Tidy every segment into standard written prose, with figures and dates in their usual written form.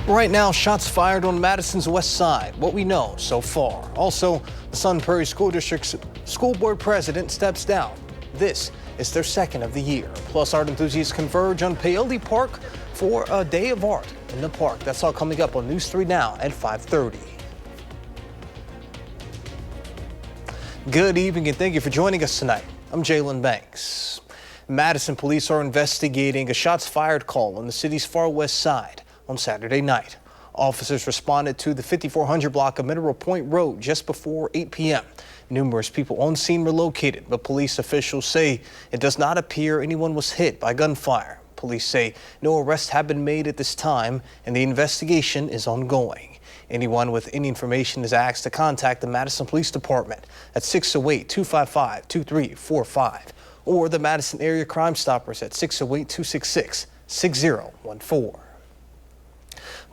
Right now, shots fired on Madison's west side. What we know so far. Also, the Sun Prairie School District's school board president steps down. This is their second of the year. Plus, art enthusiasts converge on Paoli Park for a day of art in the park. That's all coming up on News 3 Now at 5:30. Good evening and thank you for joining us tonight. I'm Jalen Banks. Madison police are investigating a shots fired call on the city's far west side on Saturday night. Officers responded to the 5400 block of Mineral Point Road just before 8 p.m. Numerous people on scene were located, but police officials say it does not appear anyone was hit by gunfire. Police say no arrests have been made at this time and the investigation is ongoing. Anyone with any information is asked to contact the Madison Police Department at 608-255-2345 or the Madison Area Crime Stoppers at 608-266-6014.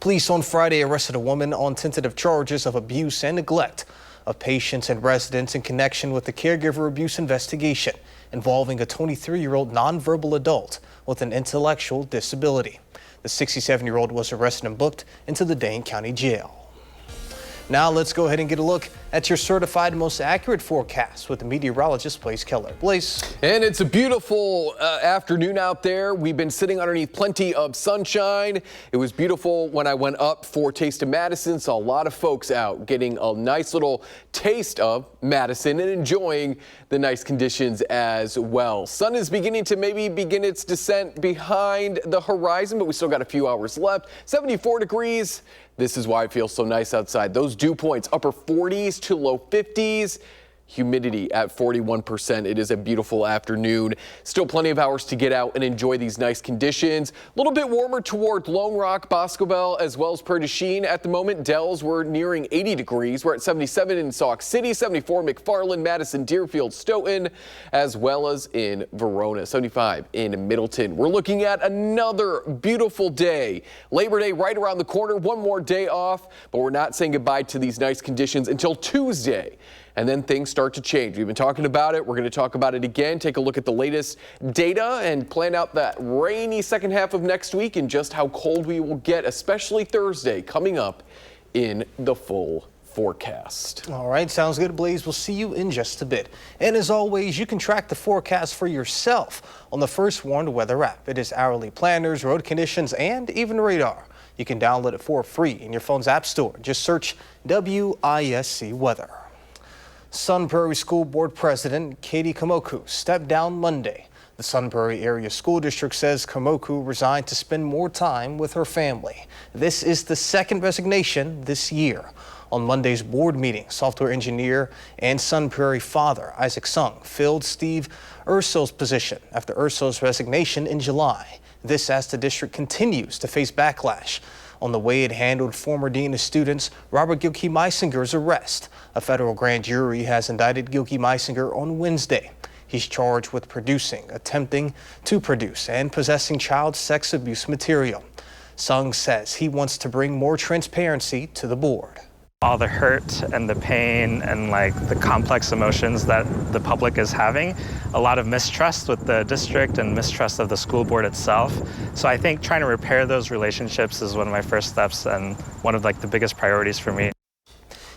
Police on Friday arrested a woman on tentative charges of abuse and neglect of patients and residents in connection with the caregiver abuse investigation involving a 23-year-old nonverbal adult with an intellectual disability. The 67-year-old was arrested and booked into the Dane County Jail. Now let's go ahead and get a look at your certified most accurate forecast with the meteorologist Blaze Keller. Blaze. And it's a beautiful afternoon out there. We've been sitting underneath plenty of sunshine. It was beautiful when I went up for Taste of Madison. Saw a lot of folks out getting a nice little taste of Madison and enjoying the nice conditions as well. Sun is beginning to maybe begin its descent behind the horizon, but we still got a few hours left. 74 degrees. This is why it feels so nice outside. Those dew points, upper 40s to low 50s. Humidity at 41%. It is a beautiful afternoon. Still plenty of hours to get out and enjoy these nice conditions. A little bit warmer toward Lone Rock, Boscobel, as well as Prairie du Chien at the moment. Dells, we're nearing 80 degrees. We're at 77 in Sauk City, 74 McFarland, Madison, Deerfield, Stoughton, as well as in Verona, 75 in Middleton. We're looking at another beautiful day. Labor Day right around the corner. One more day off, but we're not saying goodbye to these nice conditions until Tuesday. And then things start to change. We've been talking about it. We're going to talk about it again. Take a look at the latest data and plan out that rainy second half of next week and just how cold we will get, especially Thursday, coming up in the full forecast. All right, sounds good, Blaze. We'll see you in just a bit. And as always, you can track the forecast for yourself on the First Warned Weather app. It is hourly planners, road conditions, and even radar. You can download it for free in your phone's app store. Just search WISC Weather. Sun Prairie School Board President Katie Kamoku stepped down Monday. The Sun Prairie Area School District says Kamoku resigned to spend more time with her family. This is the second resignation this year. On Monday's board meeting, software engineer and Sun Prairie father Isaac Sung filled Steve Urso's position after Urso's resignation in July. This as the district continues to face backlash on the way it handled former dean of students Robert Gilkey-Meisinger's arrest. A federal grand jury has indicted Gilkey-Meisinger on Wednesday. He's charged with producing, attempting to produce, and possessing child sex abuse material. Sung says he wants to bring more transparency to the board. All the hurt and the pain and the complex emotions that the public is having, a lot of mistrust with the district and mistrust of the school board itself. So I think trying to repair those relationships is one of my first steps and one of the biggest priorities for me.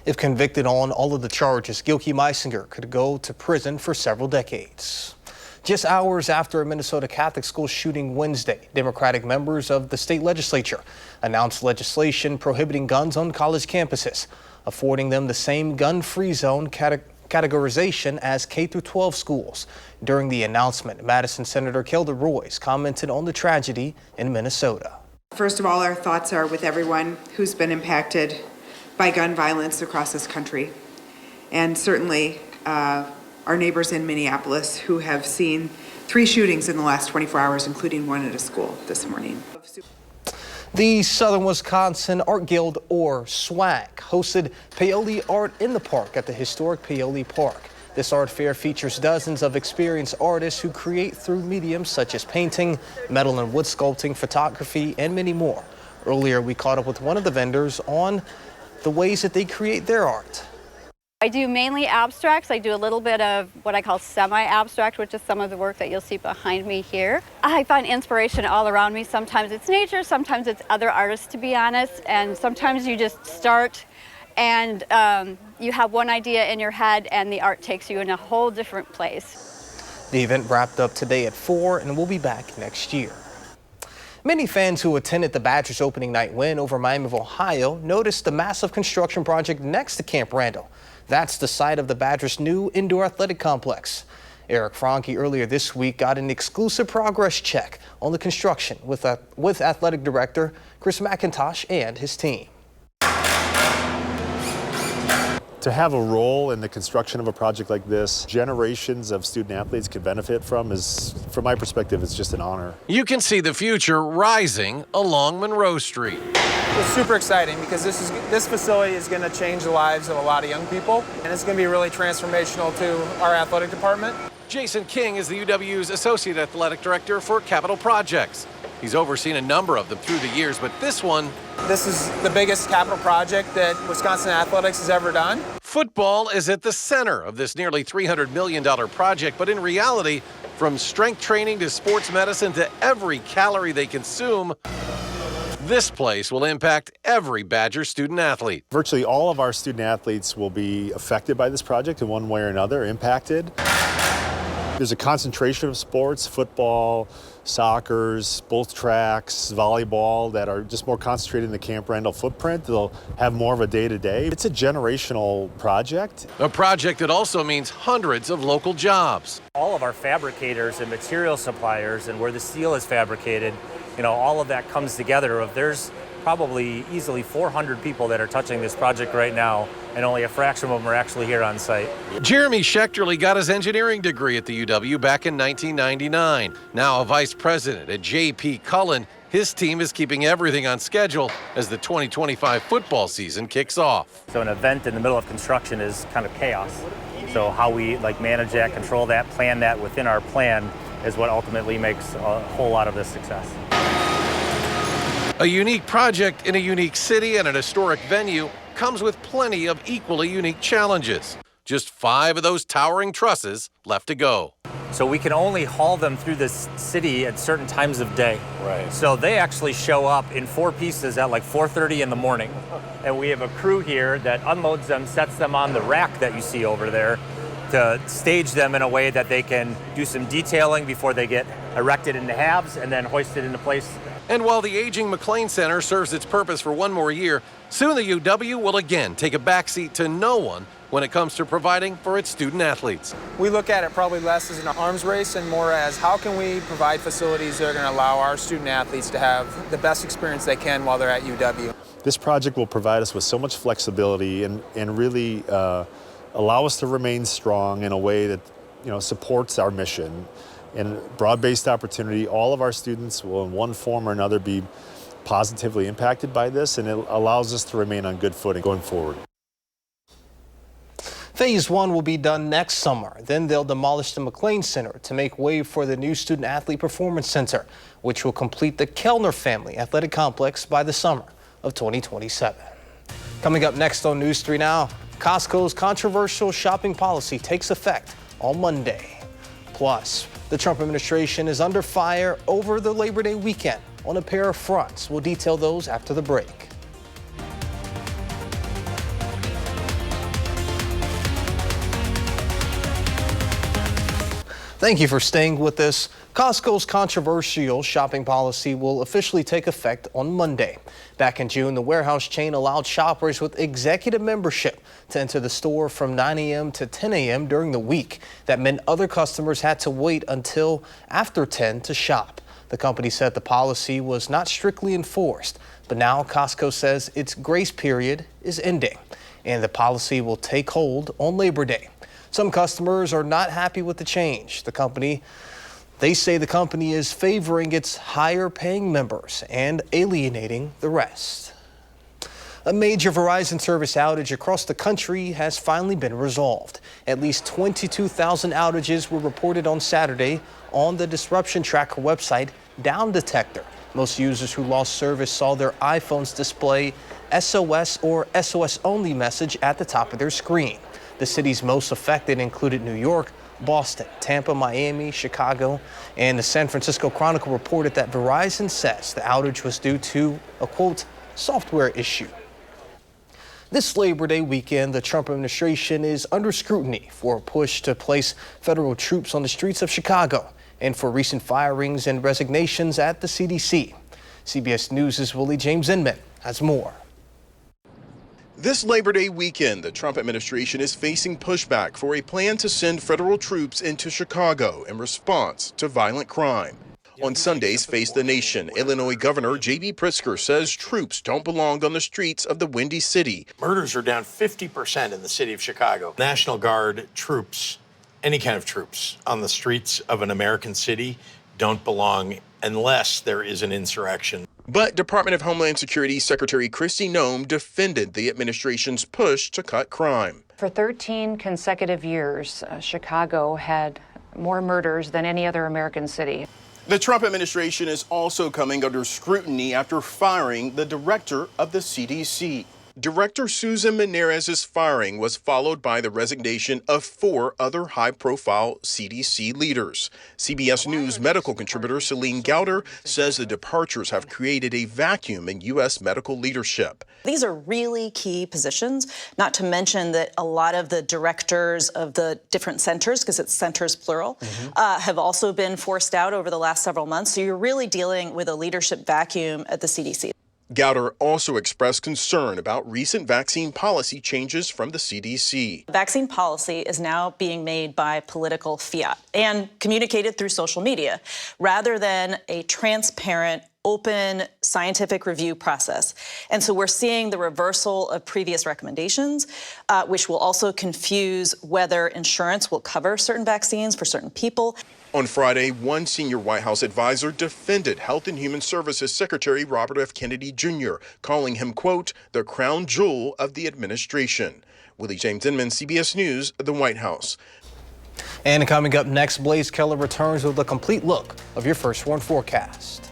If convicted on all of the charges, Gilkey-Meisinger could go to prison for several decades. Just hours after a Minnesota Catholic school shooting Wednesday, Democratic members of the state legislature announced legislation prohibiting guns on college campuses, affording them the same gun-free zone categorization as K-12 schools. During the announcement, Madison Senator Kelda Royce commented on the tragedy in Minnesota. First of all, our thoughts are with everyone who's been impacted by gun violence across this country, and certainly our neighbors in Minneapolis who have seen 3 shootings in the last 24 hours, including one at a school this morning. The Southern Wisconsin Art Guild, or SWAG, hosted Paoli Art in the Park at the historic Paoli Park. This art fair features dozens of experienced artists who create through mediums such as painting, metal and wood sculpting, photography, and many more. Earlier, we caught up with one of the vendors on the ways that they create their art. I do mainly abstracts. I do a little bit of what I call semi-abstract, which is some of the work that you'll see behind me here. I find inspiration all around me. Sometimes it's nature, sometimes it's other artists, to be honest, and sometimes you just start and you have one idea in your head and the art takes you in a whole different place. The event wrapped up today at 4 and will be back next year. Many fans who attended the Badgers opening night win over Miami of Ohio noticed the massive construction project next to Camp Randall. That's the site of the Badgers' new indoor athletic complex. Eric Franke earlier this week got an exclusive progress check on the construction with athletic director Chris McIntosh and his team. To have a role in the construction of a project like this, generations of student athletes can benefit from is, from my perspective, it's just an honor. You can see the future rising along Monroe Street. It's super exciting because this facility is going to change the lives of a lot of young people, and it's going to be really transformational to our athletic department. Jason King is the UW's Associate Athletic Director for Capital Projects. He's overseen a number of them through the years, but this is the biggest capital project that Wisconsin Athletics has ever done. Football is at the center of this nearly $300 million project, but in reality, from strength training to sports medicine to every calorie they consume, this place will impact every Badger student athlete. Virtually all of our student athletes will be affected by this project in one way or another, impacted. There's a concentration of sports, football, soccer, both tracks, volleyball, that are just more concentrated in the Camp Randall footprint. They'll have more of a day-to-day. It's a generational project. A project that also means hundreds of local jobs. All of our fabricators and material suppliers and where the steel is fabricated, all of that comes together. There's probably easily 400 people that are touching this project right now, and only a fraction of them are actually here on site. Jeremy Schechterly got his engineering degree at the UW back in 1999. Now a vice president at J.P. Cullen, his team is keeping everything on schedule as the 2025 football season kicks off. So an event in the middle of construction is kind of chaos. So how we manage that, control that, plan that within our plan is what ultimately makes a whole lot of this success. A unique project in a unique city and an historic venue comes with plenty of equally unique challenges. Just 5 of those towering trusses left to go. So we can only haul them through the city at certain times of day. Right. So they actually show up in 4 pieces at 4:30 in the morning. And we have a crew here that unloads them, sets them on the rack that you see over there to stage them in a way that they can do some detailing before they get erected into halves and then hoisted into place. And while the aging McLean Center serves its purpose for one more year, soon the UW will again take a backseat to no one when it comes to providing for its student athletes. We look at it probably less as an arms race and more as how can we provide facilities that are going to allow our student athletes to have the best experience they can while they're at UW. This project will provide us with so much flexibility and really allow us to remain strong in a way that supports our mission. And broad-based opportunity, all of our students will in one form or another be positively impacted by this, and it allows us to remain on good footing going forward. Phase 1 will be done next summer. Then they'll demolish the McLean Center to make way for the new Student Athlete Performance Center, which will complete the Kellner Family Athletic Complex by the summer of 2027. Coming up next on News 3 Now, Costco's controversial shopping policy takes effect on Monday. Plus, the Trump administration is under fire over the Labor Day weekend on a pair of fronts. We'll detail those after the break. Thank you for staying with us. Costco's controversial shopping policy will officially take effect on Monday. Back in June, the warehouse chain allowed shoppers with executive membership to enter the store from 9 a.m. to 10 a.m. during the week. That meant other customers had to wait until after 10 to shop. The company said the policy was not strictly enforced, but now Costco says its grace period is ending, and the policy will take hold on Labor Day. Some customers are not happy with the change. They say the company is favoring its higher paying members and alienating the rest. A major Verizon service outage across the country has finally been resolved. At least 22,000 outages were reported on Saturday on the disruption tracker website Down Detector. Most users who lost service saw their iPhones display SOS or SOS only message at the top of their screen. The cities most affected included New York, Boston, Tampa, Miami, Chicago, and the San Francisco Chronicle reported that Verizon says the outage was due to a, quote, software issue. This Labor Day weekend, the Trump administration is under scrutiny for a push to place federal troops on the streets of Chicago and for recent firings and resignations at the CDC. CBS News' Willie James Inman has more. This Labor Day weekend, the Trump administration is facing pushback for a plan to send federal troops into Chicago in response to violent crime. On Sunday's Face the Nation, Illinois Governor J.B. Pritzker says troops don't belong on the streets of the Windy City. Murders are down 50% in the city of Chicago. National Guard troops, any kind of troops on the streets of an American city don't belong unless there is an insurrection. But Department of Homeland Security Secretary Kristi Noem defended the administration's push to cut crime. For 13 consecutive years, Chicago had more murders than any other American city. The Trump administration is also coming under scrutiny after firing the director of the CDC. Director Susan Menarez's firing was followed by the resignation of 4 other high-profile CDC leaders. CBS News medical contributor Celine Gowder says the departures have created a vacuum in U.S. medical leadership. These are really key positions, not to mention that a lot of the directors of the different centers, because it's centers plural, have also been forced out over the last several months. So you're really dealing with a leadership vacuum at the CDC. Gowder also expressed concern about recent vaccine policy changes from the CDC. Vaccine policy is now being made by political fiat and communicated through social media rather than a transparent, open scientific review process. And so we're seeing the reversal of previous recommendations, which will also confuse whether insurance will cover certain vaccines for certain people. On Friday, one senior White House advisor defended Health and Human Services Secretary Robert F. Kennedy Jr., calling him, quote, the crown jewel of the administration. Willie James Inman, CBS News, the White House. And coming up next, Blaze Keller returns with a complete look of your first warn forecast.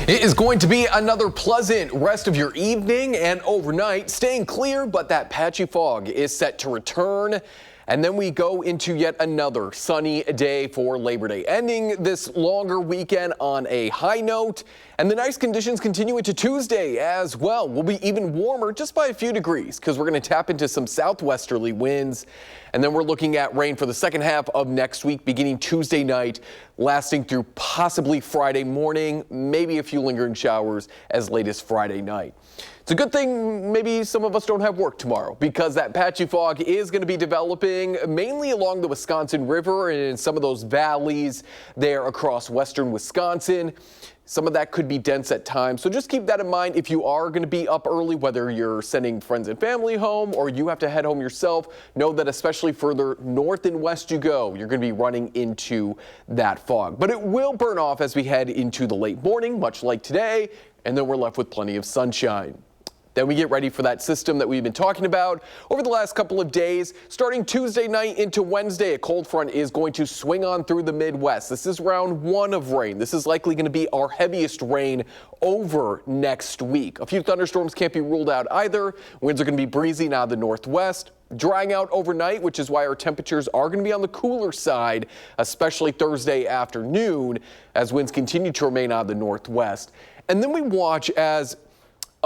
It is going to be another pleasant rest of your evening and overnight, staying clear, but that patchy fog is set to return. And then we go into yet another sunny day for Labor Day, ending this longer weekend on a high note. And the nice conditions continue into Tuesday as well. We'll be even warmer just by a few degrees because we're going to tap into some southwesterly winds. And then we're looking at rain for the second half of next week, beginning Tuesday night, lasting through possibly Friday morning, maybe a few lingering showers as late as Friday night. It's a good thing maybe some of us don't have work tomorrow because that patchy fog is going to be developing mainly along the Wisconsin River and in some of those valleys there across western Wisconsin. Some of that could be dense at times, so just keep that in mind if you are going to be up early, whether you're sending friends and family home or you have to head home yourself. Know that especially further north and west you go, you're going to be running into that fog. But it will burn off as we head into the late morning, much like today, and then we're left with plenty of sunshine. Then we get ready for that system that we've been talking about over the last couple of days. Starting Tuesday night into Wednesday, a cold front is going to swing on through the Midwest. This is round 1 of rain. This is likely going to be our heaviest rain over next week. A few thunderstorms can't be ruled out either. Winds are going to be breezy out of the northwest, drying out overnight, which is why our temperatures are going to be on the cooler side, especially Thursday afternoon, as winds continue to remain out of the northwest. And then we watch as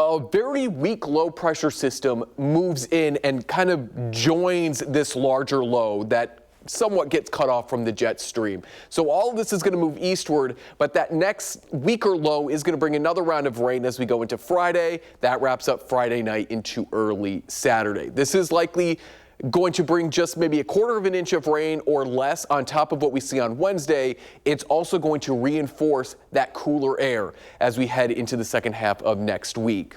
a very weak low pressure system moves in and kind of joins this larger low that somewhat gets cut off from the jet stream. So all of this is going to move eastward, but that next weaker low is going to bring another round of rain as we go into Friday. That wraps up Friday night into early Saturday. This is likely going to bring just maybe 1/4 of an inch of rain or less on top of what we see on Wednesday. It's also going to reinforce that cooler air as we head into the second half of next week.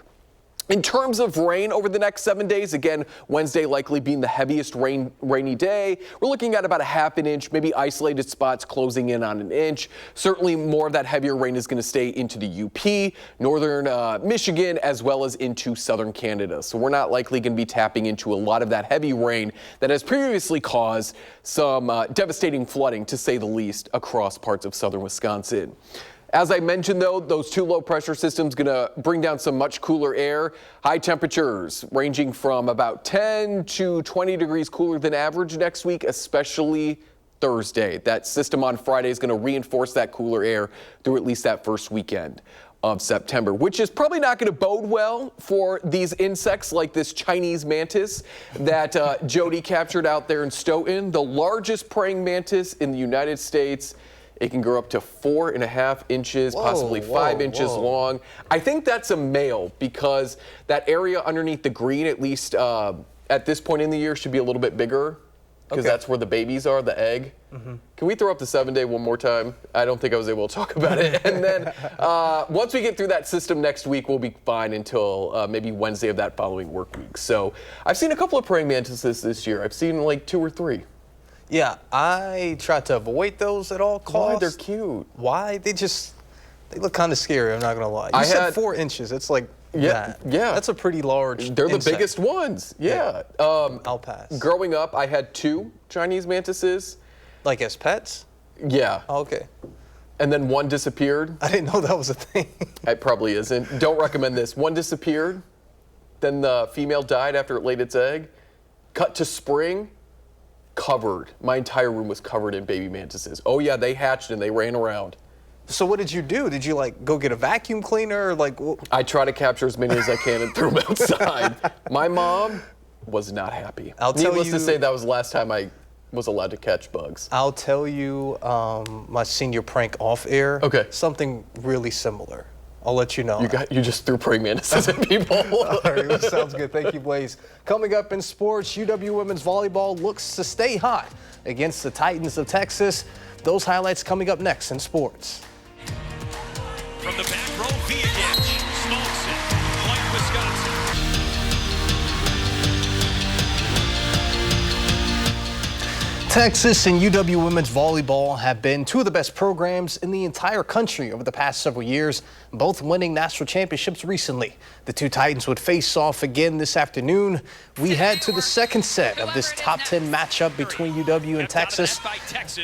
In terms of rain over the next 7 days, again, Wednesday likely being the heaviest rainy day. We're looking at about 1/2 inch, maybe isolated spots closing in on 1 inch. Certainly more of that heavier rain is going to stay into the UP, northern Michigan, as well as into southern Canada. So we're not likely going to be tapping into a lot of that heavy rain that has previously caused some devastating flooding, to say the least, across parts of southern Wisconsin. As I mentioned, though, those two low pressure systems going to bring down some much cooler air. High temperatures ranging from about 10 to 20 degrees cooler than average next week, especially Thursday. That system on Friday is going to reinforce that cooler air through at least that first weekend of September, which is probably not going to bode well for these insects like this Chinese mantis that Jody captured out there in Stoughton, the largest praying mantis in the United States. It can grow up to 4.5 inches, possibly 5 inches long. I think that's a male because that area underneath the green, at least at this point in the year, should be a little bit bigger because that's where the babies are, the egg. Can we throw up the 7-day one more time? I don't think I was able to talk about it. And then once we get through that system next week, we'll be fine until maybe Wednesday of that following work week. So I've seen a couple of praying mantises this year. I've seen like 2 or 3. Yeah, I try to avoid those at all costs. Why? They're cute. Why? They look kind of scary, I'm not going to lie. You said 4 inches. It's like that. Yeah. That's a pretty large They're insect. the biggest ones. Yeah. I'll pass. Growing up, I had 2 Chinese mantises. Like as pets? Yeah. Oh, okay. And then one disappeared. I didn't know that was a thing. It probably isn't. Don't recommend this. One disappeared. Then the female died after it laid its egg. Cut to spring. Covered. My entire room was covered in baby mantises. Oh yeah, they hatched and they ran around. So what did you do? Did you like go get a vacuum cleaner or like? I try to capture as many as I can and throw them outside. My mom was not happy. Needless to say, that was the last time I was allowed to catch bugs. I'll tell you my senior prank off air. Okay. Something really similar. I'll let you know. You just threw praying mantises at people. All right, well, sounds good. Thank you, Blaze. Coming up in sports, UW women's volleyball looks to stay hot against the Titans of Texas. Those highlights coming up next in sports. From the back row, Viagich smokes it. White, Wisconsin. Texas and UW women's volleyball have been 2 of the best programs in the entire country over the past several years, both winning national championships recently. The 2 Titans would face off again this afternoon. We head to the second set of this top 10 matchup between UW and Texas.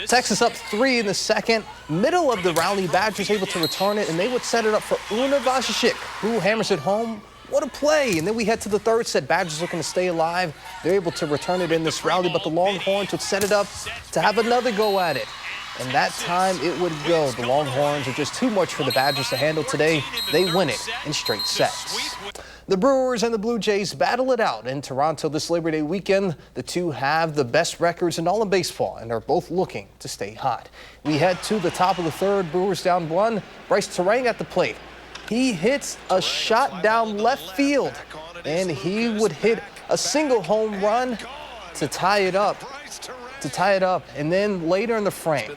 Texas up 3 in the second. Middle of the rally, Badgers able to return it, and they would set it up for Una Vasicek, who hammers it home. What a play. And then we head to the third set. Badgers looking to stay alive. They're able to return it in this rally, but the Longhorns would set it up to have another go at it. And that time it would go. The Longhorns are just too much for the Badgers to handle today. They win it in straight sets. The Brewers and the Blue Jays battle it out in Toronto this Labor Day weekend. The 2 have the best records in all of baseball, and they're both looking to stay hot. We head to the top of the third. Brewers down 1. Bryce Terang at the plate. He hits a shot down left field, and he would hit a single home run to tie it up. And then later in the frame,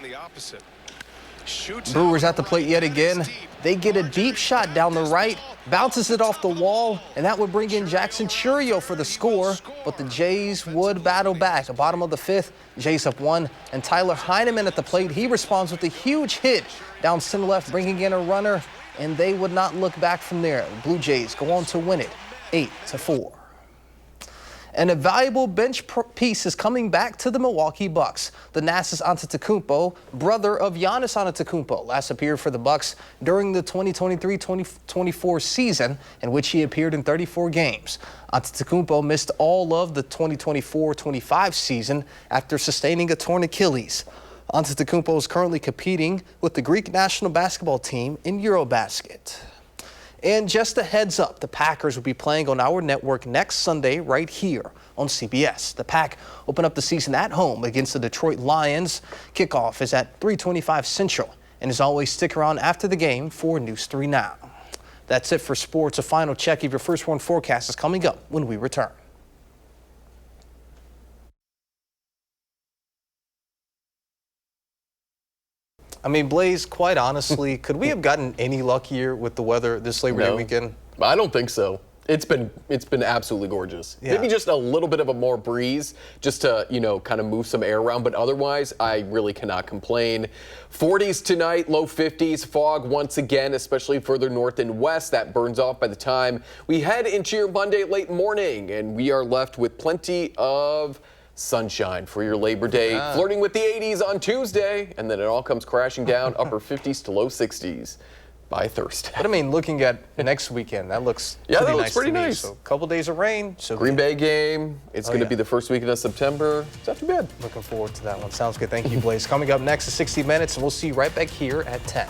Brewers at the plate yet again. They get a deep shot down the right, bounces it off the wall, and that would bring in Jackson Churio for the score. But the Jays would battle back. At bottom of the 5th, Jays up 1, and Tyler Heineman at the plate. He responds with a huge hit down center left, bringing in a runner. And they would not look back from there. Blue Jays go on to win it 8-4. And a valuable bench piece is coming back to the Milwaukee Bucks. The Nas's Antetokounmpo, brother of Giannis Antetokounmpo, last appeared for the Bucks during the 2023-2024 season, in which he appeared in 34 games. Antetokounmpo missed all of the 2024-25 season after sustaining a torn Achilles. Antetokounmpo is currently competing with the Greek national basketball team in Eurobasket. And just a heads up, the Packers will be playing on our network next Sunday right here on CBS. The Pack open up the season at home against the Detroit Lions. Kickoff is at 3:25 Central. And as always, stick around after the game for News 3 Now. That's it for sports. A final check of your first warn forecast is coming up when we return. I mean, Blaze, quite honestly, could we have gotten any luckier with the weather this Labor Day weekend? I don't think so. It's been absolutely gorgeous. Yeah. Maybe just a little bit of a more breeze just to, kind of move some air around. But otherwise, I really cannot complain. 40s tonight, low 50s, fog once again, especially further north and west. That burns off by the time we head into your Monday late morning. And we are left with plenty of sunshine for your Labor Day, flirting with the 80s on Tuesday, and then it all comes crashing down, upper 50s to low 60s by Thursday. But I mean, looking at next weekend, that looks pretty nice. So a couple days of rain. So Green Bay game. It's going to be the first weekend of September. It's not too bad. Looking forward to that one. Sounds good. Thank you, Blaze. Coming up next is 60 Minutes, and we'll see you right back here at 10.